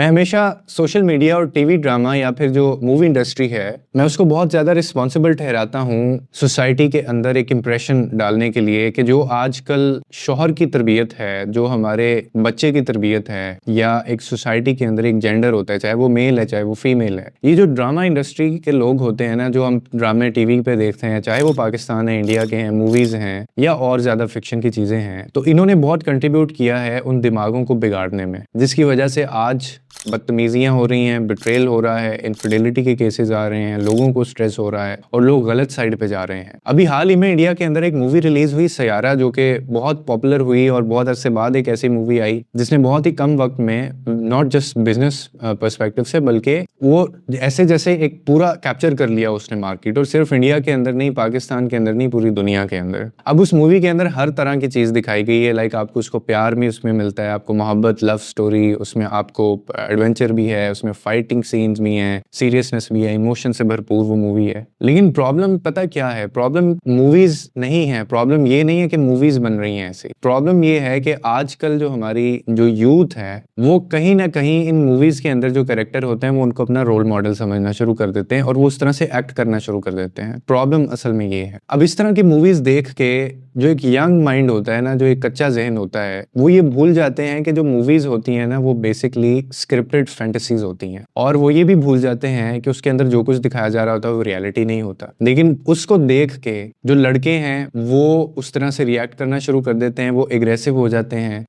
मैं हमेशा social media और टीवी ड्रामा या फिर जो मूवी इंडस्ट्री है, मैं उसको बहुत ज़्यादा रिस्पॉन्सिबल ठहराता हूँ सोसाइटी के अंदर एक इम्प्रेशन डालने के लिए कि जो आजकल शौहर की तरबियत है, जो हमारे बच्चे की तरबियत है, या एक सोसाइटी के अंदर एक जेंडर होता है, चाहे वो मेल है चाहे वो फीमेल है। ये जो ड्रामा इंडस्ट्री के लोग होते हैं ना, जो हम ड्रामे टीवी पे देखते हैं, चाहे वो पाकिस्तान है, इंडिया के हैं, मूवीज़ हैं या और ज़्यादा फिक्शन की चीज़ें हैं, तो इन्होंने बहुत कंट्रीब्यूट किया है उन दिमागों को बिगाड़ने में, जिसकी वजह से आज बदतमीजियां हो रही हैं, बिट्रेल हो रहा है, इनफिडेलिटी के केसेस आ रहे हैं, लोगों को स्ट्रेस हो रहा है और लोग गलत साइड पे जा रहे हैं। अभी हाल ही में इंडिया के अंदर एक मूवी रिलीज हुई सयारा, जो कि बहुत पॉपुलर हुई और बहुत अरसे बाद एक ऐसी मूवी आई जिसने बहुत ही कम वक्त में नॉट जस्ट बिजनेस पर्सपेक्टिव से बल्कि वो ऐसे जैसे एक पूरा कैप्चर कर लिया उसने मार्केट, और सिर्फ इंडिया के अंदर नहीं, पाकिस्तान के अंदर नहीं, पूरी दुनिया के अंदर। अब उस मूवी के अंदर हर तरह की चीज़ दिखाई गई है। लाइक आपको उसको प्यार भी उसमें मिलता है, आपको मोहब्बत, लव स्टोरी, उसमें आपको एडवेंचर भी है, उसमें फाइटिंग सीन्स भी हैं, सीरियसनेस भी है, इमोशन से भरपूर वो मूवी है। लेकिन प्रॉब्लम पता क्या है? प्रॉब्लम मूवीज नहीं है। प्रॉब्लम ये नहीं है कि मूवीज बन रही हैं ऐसी। प्रॉब्लम ये है कि आजकल जो हमारी जो यूथ है वो कहीं ना कहीं इन मूवीज के अंदर जो कैरेक्टर होते हैं वो उनको अपना रोल मॉडल समझना शुरू कर देते हैं और वो उस तरह से एक्ट करना शुरू कर देते हैं। प्रॉब्लम असल में ये है। अब इस तरह की मूवीज देख के जो एक यंग माइंड होता है ना, जो एक कच्चा जहन होता है, वो ये भूल जाते हैं कि जो मूवीज होती हैं ना वो बेसिकली स्क्रिप्टेड फैंटेसीज होती हैं, और वो ये भी भूल जाते हैं कि उसके अंदर जो कुछ दिखाया जा रहा होता है वो रियलिटी नहीं होता। लेकिन उसको देख के जो लड़के हैं वो उस तरह से रिएक्ट करना शुरू कर देते हैं, वो एग्रेसिव हो जाते हैं।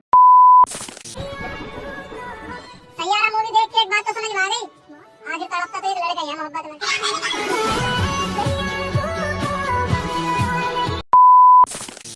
सैयारा मूवी देख के एक बात तो समझ में आ गई, आखिर तड़पता तो एक लड़का ही है मोहब्बत में।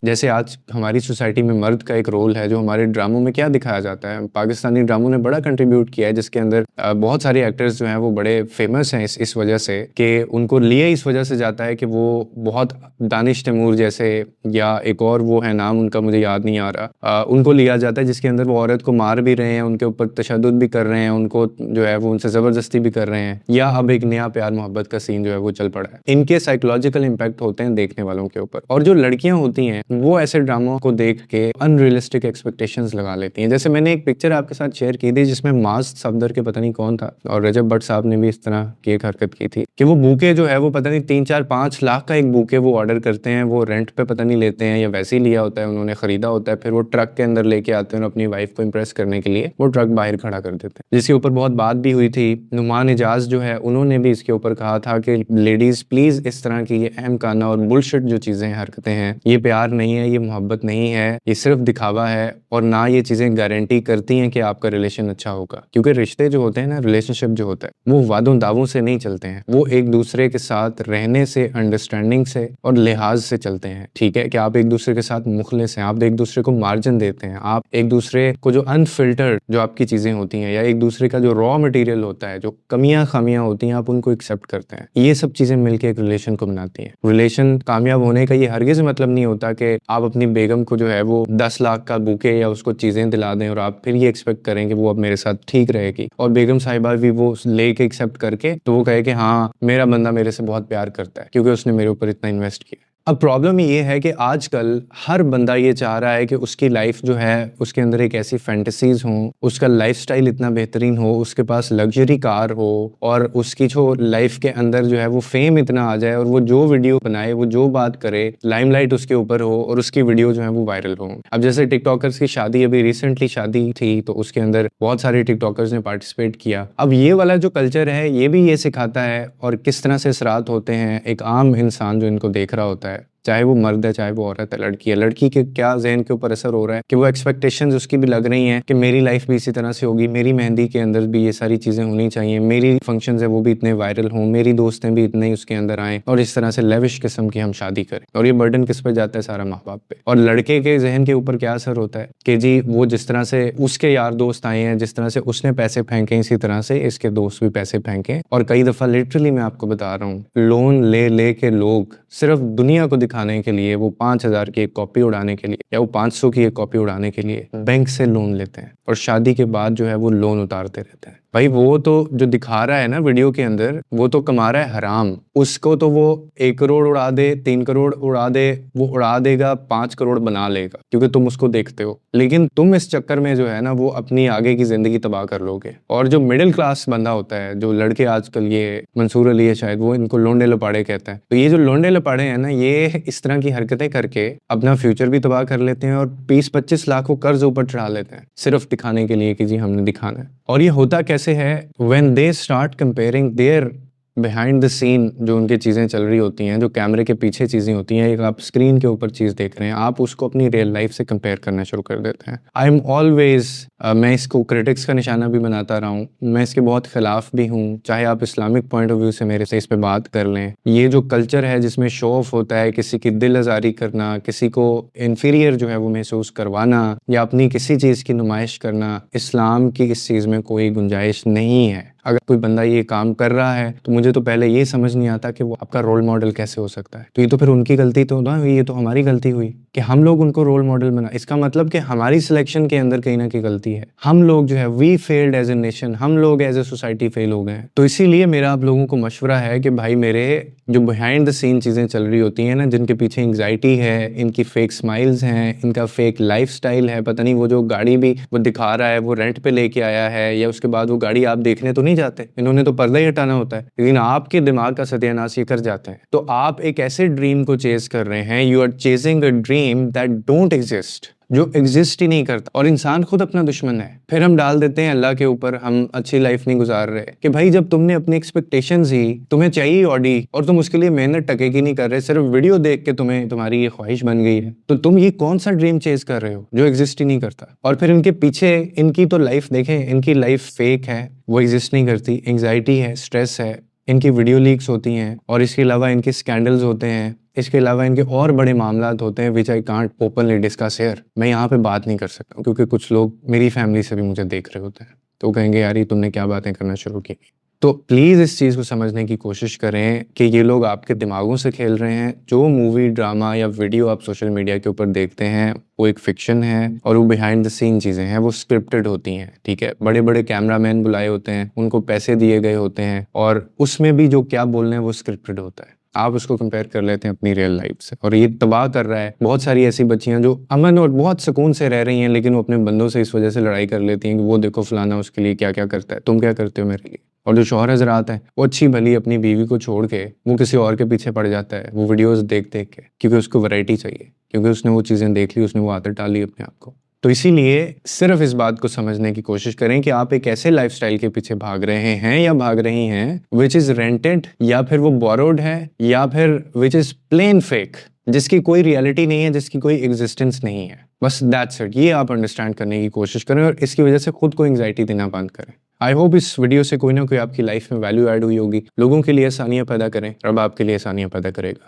जैसे आज हमारी सोसाइटी में मर्द का एक रोल है, जो हमारे ड्रामों में क्या दिखाया जाता है। पाकिस्तानी ड्रामों ने बड़ा कंट्रीब्यूट किया है, जिसके अंदर बहुत सारे एक्टर्स जो हैं वो बड़े फेमस हैं इस वजह से कि उनको लिए इस वजह से जाता है कि वो बहुत दानिश तैमूर जैसे, या एक और वो है, नाम उनका मुझे याद नहीं आ रहा, उनको लिया जाता है, जिसके अंदर वो औरत को मार भी रहे हैं, उनके ऊपर तशद्दुद भी कर रहे हैं, उनको जो है वो उनसे ज़बरदस्ती भी कर रहे हैं, या अब एक नया प्यार मोहब्बत का सीन जो है वो चल पड़ा है। इनके साइकोलॉजिकल इम्पैक्ट होते हैं देखने वालों के ऊपर। और जो लड़कियां होती हैं वो ऐसे ड्रामों को देख के अनरियलिस्टिक एक्सपेक्टेशंस लगा लेती हैं। जैसे मैंने एक पिक्चर आपके साथ शेयर की थी जिसमें मास्ट सफदर के पता नहीं कौन था, और रजब भट्ट साहब ने भी इस तरह की एक हरकत की थी कि वो बूके जो है वो पता नहीं 3-4-5 लाख का एक बूके वो ऑर्डर करते हैं, वो रेंट पे पता नहीं लेते हैं या वैसे ही लिया होता है, उन्होंने खरीदा होता है, फिर वो ट्रक के अंदर लेके आते हैं और अपनी वाइफ को इम्प्रेस करने के लिए वो ट्रक बाहर खड़ा कर देते हैं, जिसके ऊपर बहुत बात भी हुई थी। नुमान इजाज जो है उन्होंने भी इसके ऊपर कहा था कि लेडीज प्लीज इस तरह की ये अहम काना और बुलशिट जो चीजें हरकतें हैं, ये प्यार नहीं है, ये मोहब्बत नहीं है, ये सिर्फ दिखावा है, और ना ये चीजें गारंटी करती हैं कि आपका रिलेशन अच्छा होगा। क्योंकि रिश्ते जो होते हैं ना, रिलेशनशिप जो होता है वो वादों दावों से नहीं चलते हैं, वो एक दूसरे के साथ रहने से, अंडरस्टैंडिंग से और लिहाज से चलते हैं। ठीक है कि आप एक दूसरे के साथ मुखलिस हैं, आप एक दूसरे को मार्जिन देते हैं, आप एक दूसरे को जो अनफिल्टर्ड जो आपकी चीजें होती हैं या एक दूसरे का जो रॉ मटेरियल होता है, जो कमियां खामियां होती हैं, आप उनको एक्सेप्ट करते हैं। ये सब चीजें मिलकर एक रिलेशन को बनाती हैं। रिलेशन कामयाब होने का ये हरगिज मतलब नहीं होता कि आप अपनी बेगम को जो है वो 10 लाख का बुके या उसको चीजें दिला दें और आप फिर ये एक्सपेक्ट करें कि वो अब मेरे साथ ठीक रहेगी, और बेगम साहिबा भी वो लेके एक्सेप्ट करके तो वो कहे कि हाँ मेरा बंदा मेरे से बहुत प्यार करता है क्योंकि उसने मेरे ऊपर इतना इन्वेस्ट किया। अब प्रॉब्लम ये है कि आजकल हर बंदा ये चाह रहा है कि उसकी लाइफ जो है उसके अंदर एक ऐसी फैंटेसीज हों, उसका लाइफस्टाइल इतना बेहतरीन हो, उसके पास लग्जरी कार हो, और उसकी जो लाइफ के अंदर जो है वो फेम इतना आ जाए, और वो जो वीडियो बनाए, वो जो बात करे, लाइमलाइट उसके ऊपर हो और उसकी वीडियो जो है वो वायरल हो। अब जैसे टिकटॉकर्स की शादी, अभी रिसेंटली शादी थी, तो उसके अंदर बहुत सारे टिकटॉकर्स ने पार्टिसिपेट किया। अब ये वाला जो कल्चर है ये भी ये सिखाता है और किस तरह से असरात होते हैं एक आम इंसान जो इनको देख रहा होता है, चाहे वो मर्द है चाहे वो औरत है, लड़की है। लड़की के क्या जहन के ऊपर असर हो रहा है कि वो एक्सपेक्टेशंस उसकी भी लग रही हैं कि मेरी लाइफ भी इसी तरह से होगी, मेरी मेहंदी के अंदर भी ये सारी चीजें होनी चाहिए, मेरी फंक्शंस है वो भी इतने वायरल हों, मेरी दोस्तें भी इतने ही उसके अंदर आएं, और इस तरह से लेविश किस्म की हम शादी करें। और ये बर्डन किस पे जाता है? सारा माँ बाप पे। और लड़के के जहन के ऊपर क्या असर होता है कि जी वो जिस तरह से उसके यार दोस्त आए हैं, जिस तरह से उसने पैसे फेंके, इसी तरह से इसके दोस्त भी पैसे फेंके। और कई दफा लिटरली मैं आपको बता रहा हूँ, लोन ले ले के लोग सिर्फ दुनिया को दिखाने के लिए, वो 5,000 की एक कॉपी उड़ाने के लिए या वो 500 की एक कॉपी उड़ाने के लिए बैंक से लोन लेते हैं, और शादी के बाद जो है वो लोन उतारते रहते हैं। भाई वो तो जो दिखा रहा है ना वीडियो के अंदर, वो तो कमा रहा है हराम। उसको तो वो 1 करोड़ उड़ा दे, 3 करोड़ उड़ा दे, वो उड़ा देगा, 5 करोड़ बना लेगा, क्योंकि तुम उसको देखते हो। लेकिन तुम इस चक्कर में जो है ना वो अपनी आगे की जिंदगी तबाह कर लोगे। और जो मिडिल क्लास बंदा होता है, जो लड़के आजकल, ये मंसूर अली है शायद, वो इनको लोंडे लपाड़े कहते हैं। तो ये जो लोंडे लपाड़े हैं ना, ये इस तरह की हरकतें करके अपना फ्यूचर भी तबाह कर लेते हैं और 20-25 लाख को कर्ज ऊपर चढ़ा लेते हैं, सिर्फ दिखाने के लिए कि जी हमने दिखाना है। और ये होता कैसे है? When they start comparing their behind the scene, जो उनकी चीज़ें चल रही होती हैं, जो कैमरे के पीछे चीज़ें होती हैं, एक आप स्क्रीन के ऊपर चीज़ देख रहे हैं, आप उसको अपनी रियल लाइफ से कंपेयर करना शुरू कर देते हैं। आई एम ऑलवेज, मैं इसको क्रिटिक्स का निशाना भी बनाता रहा हूँ, मैं इसके बहुत खिलाफ भी हूँ। चाहे आप इस्लामिक पॉइंट ऑफ व्यू से मेरे से इस पे बात कर लें, ये जो कल्चर है जिसमें शो ऑफ होता है, किसी की दिल आज़ारी करना, किसी को इन्फीरियर जो है वो महसूस करवाना, या अपनी किसी चीज़ की नुमाइश करना, इस्लाम की इस चीज़ में कोई गुंजाइश नहीं है। अगर कोई बंदा ये काम कर रहा है तो मुझे तो पहले ये समझ नहीं आता कि वो आपका रोल मॉडल कैसे हो सकता है। तो ये तो फिर उनकी गलती तो ना हुई, ये तो हमारी गलती हुई कि हम लोग उनको रोल मॉडल बना। इसका मतलब कि हमारी सिलेक्शन के अंदर कहीं ना कहीं गलती है। हम लोग जो है we failed as a nation, हम लोग एज ए सोसाइटी फेल हो गए हैं। तो इसीलिए मेरा आप लोगों को मशवरा है कि भाई मेरे जो बिहाइंड द सीन चीज़ें चल रही होती हैं ना, जिनके पीछे एंग्जाइटी है, इनकी फेक स्माइल्स हैं, इनका फेक लाइफस्टाइल है, पता नहीं वो जो गाड़ी भी वो दिखा रहा है वो रेंट पे लेके आया है, या उसके बाद वो गाड़ी आप देखने तो नहीं जाते, इन्होंने तो पर्दा ही हटाना होता है, लेकिन आपके दिमाग का सत्यानाश ये कर जाते हैं। तो आप एक ऐसे ड्रीम को चेज कर रहे हैं, you are chasing a dream that don't exist, जो एग्जिस्ट ही नहीं करता। और इंसान खुद अपना दुश्मन है। फिर हम डाल देते हैं अल्लाह के ऊपर, हम अच्छी लाइफ नहीं गुजार रहे, कि भाई जब तुमने अपनी एक्सपेक्टेशंस ही, तुम्हें चाहिए ऑडी और तुम उसके लिए मेहनत टकेगी नहीं कर रहे, सिर्फ वीडियो देख के तुम्हें तुम्हारी ये ख्वाहिश बन गई है, तो तुम ये कौन सा ड्रीम चेज कर रहे हो जो एग्जिस्ट ही नहीं करता। और फिर इनके पीछे इनकी तो लाइफ देखें, इनकी लाइफ फेक है, वो एग्जिस्ट नहीं करती। एंग्जाइटी है, स्ट्रेस है, इनकी वीडियो लीक्स होती हैं, और इसके अलावा इनके स्कैंडल्स होते हैं, इसके अलावा इनके और बड़े मामलात होते हैं which I can't openly discuss here. मैं यहाँ पे बात नहीं कर सकता क्योंकि कुछ लोग मेरी फैमिली से भी मुझे देख रहे होते हैं, तो कहेंगे यार ये तुमने क्या बातें करना शुरू की। तो प्लीज़ इस चीज़ को समझने की कोशिश करें कि ये लोग आपके दिमागों से खेल रहे हैं। जो मूवी, ड्रामा या वीडियो आप सोशल मीडिया के ऊपर देखते हैं वो एक फिक्शन है, और वो बिहाइंड द सीन चीज़ें हैं, वो स्क्रिप्टेड होती हैं। ठीक है, बड़े बड़े कैमरामैन बुलाए होते हैं, उनको पैसे दिए गए होते हैं, और उसमें भी जो क्या बोलना है वो स्क्रिप्टेड होता है। आप उसको कंपेयर कर लेते हैं अपनी रियल लाइफ से, और ये तबाह कर रहा है बहुत सारी ऐसी बच्चियां जो अमन और बहुत सुकून से रह रही हैं, लेकिन वो अपने बंदों से इस वजह से लड़ाई कर लेती हैं कि वो देखो फलाना उसके लिए क्या क्या करता है, तुम क्या करते हो मेरे लिए। और जो शौहर हजरात है वो अच्छी भली अपनी बीवी को छोड़ के वो किसी और के पीछे पड़ जाता है, वो वीडियोस देख देख के, क्योंकि उसको वैरायटी चाहिए, क्योंकि उसने वो चीज़ें देख ली, उसने वो आदत डाली अपने आप को। तो इसीलिए सिर्फ इस बात को समझने की कोशिश करें कि आप एक ऐसे लाइफस्टाइल के पीछे भाग रहे हैं या भाग रही हैं विच इज़ रेंटेड, या फिर वो बोरोड है, या फिर विच इज़ प्लेन फेक, जिसकी कोई रियलिटी नहीं है, जिसकी कोई एग्जिस्टेंस नहीं है। बस दैट्स इट। ये आप अंडरस्टैंड करने की कोशिश करें और इसकी वजह से खुद को एंग्जाइटी देना बंद करें। आई होप इस वीडियो से कोई ना कोई आपकी लाइफ में वैल्यू ऐड हुई होगी। लोगों के लिए आसानियां पैदा करें, रब आपके लिए आसानियां पैदा करेगा।